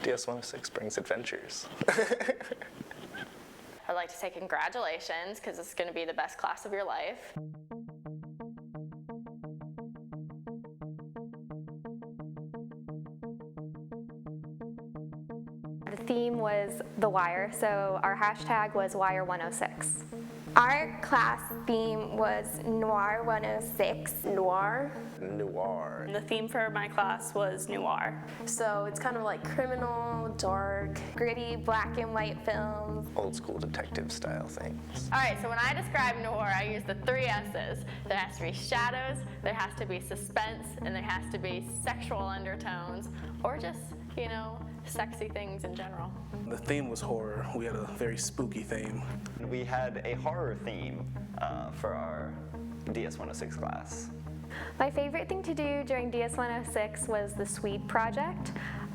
ds106 brings adventures. I'd like to say congratulations, because this is going to be the best class of your life. The theme was The Wire, so our hashtag was Wire106. Our class theme was Noir 106. Noir. Noir. The theme for my class was noir. So it's kind of like criminal, dark, Gritty black and white films. Old school detective style things. All right, so when I describe noir, I use the 3 S's. There has to be shadows, there has to be suspense, and there has to be sexual undertones, or just, sexy things in general. The theme was horror. We had a very spooky theme. We had a horror theme for our ds106 class. My favorite thing to do during ds106 was the Swede project.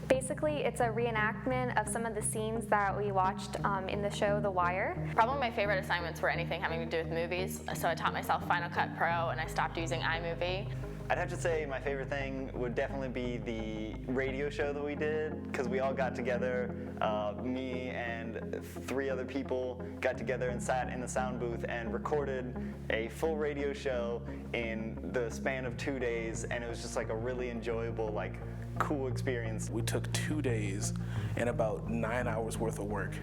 Basically, it's a reenactment of some of the scenes that we watched in the show The Wire. Probably my favorite assignments were anything having to do with movies, so I taught myself Final Cut Pro and I stopped using iMovie. I'd have to say my favorite thing would definitely be the radio show that we did, because we all got together, me and 3 other people got together and sat in the sound booth and recorded a full radio show in the span of 2 days, and it was just like a really enjoyable, cool experience. We took 2 days and about 9 hours worth of work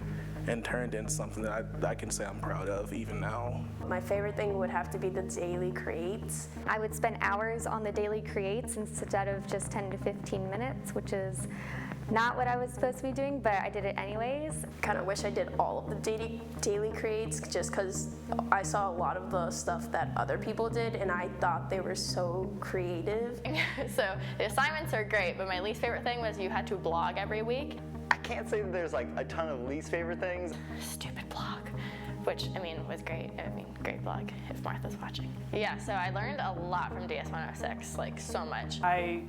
and turned in something that I can say I'm proud of even now. My favorite thing would have to be the daily creates. I would spend hours on the daily creates instead of just 10 to 15 minutes, which is not what I was supposed to be doing, but I did it anyways. Kind of wish I did all of the daily creates, just because I saw a lot of the stuff that other people did and I thought they were so creative. So the assignments are great, but my least favorite thing was you had to blog every week. I can't say that there's a ton of least favorite things. Stupid blog, which, was great. Great blog, if Martha's watching. Yeah, so I learned a lot from ds106, so much. I,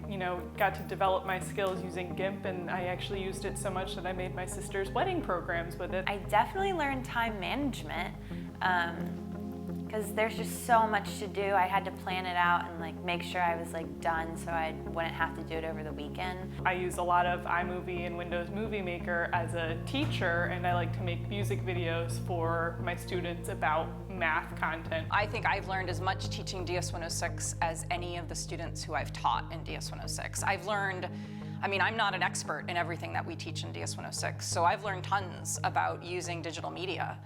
got to develop my skills using GIMP, and I actually used it so much that I made my sister's wedding programs with it. I definitely learned time management, because there's just so much to do. I had to plan it out and make sure I was done so I wouldn't have to do it over the weekend. I use a lot of iMovie and Windows Movie Maker as a teacher, and I like to make music videos for my students about math content. I think I've learned as much teaching ds106 as any of the students who I've taught in ds106. I've learned, I'm not an expert in everything that we teach in ds106, so I've learned tons about using digital media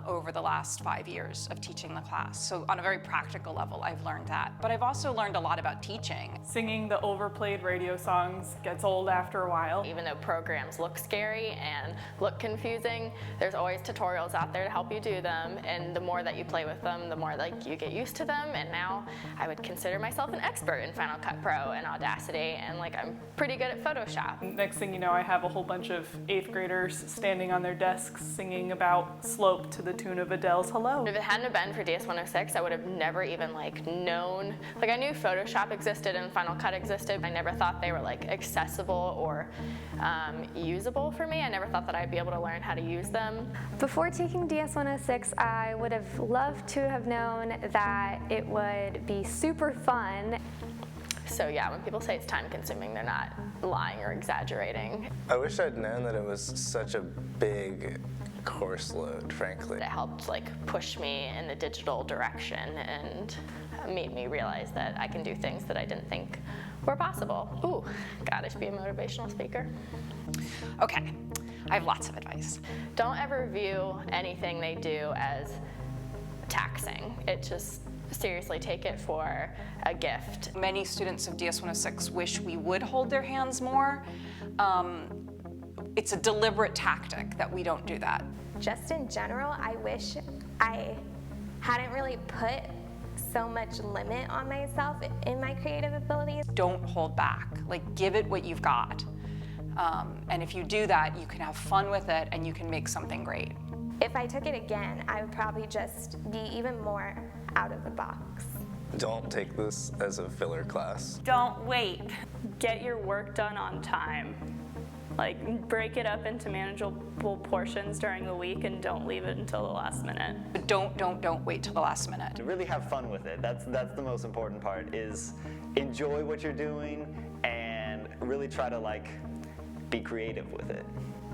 over the last 5 years of teaching the class. So on a very practical level, I've learned that. But I've also learned a lot about teaching. Singing the overplayed radio songs gets old after a while. Even though programs look scary and look confusing, there's always tutorials out there to help you do them, and the more that you play with them, the more you get used to them, and now I would consider myself an expert in Final Cut Pro and Audacity, and I'm pretty good at Photoshop. Next thing you know, I have a whole bunch of 8th graders standing on their desks singing about Slope to the tune of Adele's Hello. If it hadn't been for ds106, I would have never even known. I knew Photoshop existed and Final Cut existed. I never thought they were accessible or usable for me. I never thought that I'd be able to learn how to use them. Before taking ds106, I would have loved to have known that it would be super fun. So yeah, when people say it's time consuming, they're not lying or exaggerating. I wish I'd known that it was such a big course load, frankly. It helped push me in the digital direction and made me realize that I can do things that I didn't think were possible. Ooh, God, I should be a motivational speaker. Okay, I have lots of advice. Don't ever view anything they do as taxing. Seriously take it for a gift. Many students of ds106 wish we would hold their hands more. It's a deliberate tactic that we don't do that. Just in general, I wish I hadn't really put so much limit on myself in my creative abilities. Don't hold back. Give it what you've got. And if you do that, you can have fun with it and you can make something great. If I took it again, I would probably just be even more out of the box. Don't take this as a filler class. Don't wait. Get your work done on time. Break it up into manageable portions during the week and don't leave it until the last minute. But don't wait till the last minute. To really have fun with it. That's the most important part, is enjoy what you're doing and really try to be creative with it.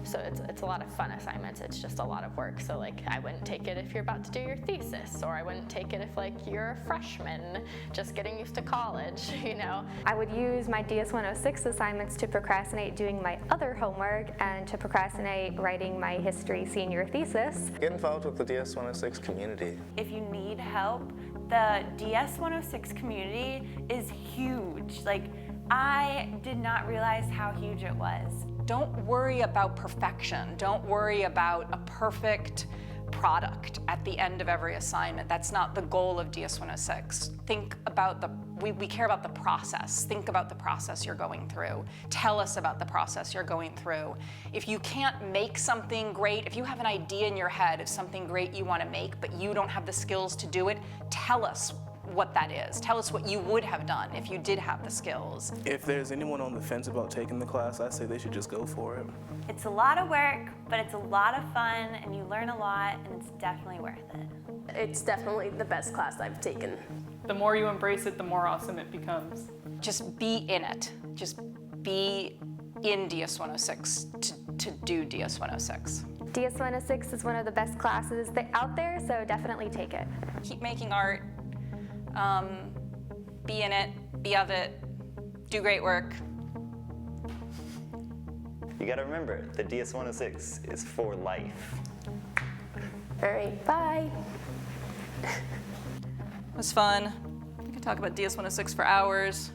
So it's a lot of fun assignments. It's just a lot of work. So like I wouldn't take it if you're about to do your thesis, or I wouldn't take it if like you're a freshman just getting used to college, you know. I would use my ds106 assignments to procrastinate doing my other homework and to procrastinate writing my history senior thesis. Get involved with the ds106 community. If you need help, the ds106 community is huge. Like, I did not realize how huge it was. Don't worry about perfection. Don't worry about a perfect product at the end of every assignment. That's not the goal of ds106. Think about we care about the process. Think about the process you're going through. Tell us about the process you're going through. If you can't make something great, if you have an idea in your head of something great you want to make, but you don't have the skills to do it, tell us what that is. Tell us what you would have done if you did have the skills. If there's anyone on the fence about taking the class, I say they should just go for it. It's a lot of work, but it's a lot of fun, and you learn a lot, and it's definitely worth it. It's definitely the best class I've taken. The more you embrace it, the more awesome it becomes. Just be in it. Just be in ds106 to do ds106. ds106 is one of the best classes out there, so definitely take it. Keep making art. Be in it, be of it, do great work. You gotta remember, the ds106 is for life. All right, bye. It was fun. I could talk about ds106 for hours.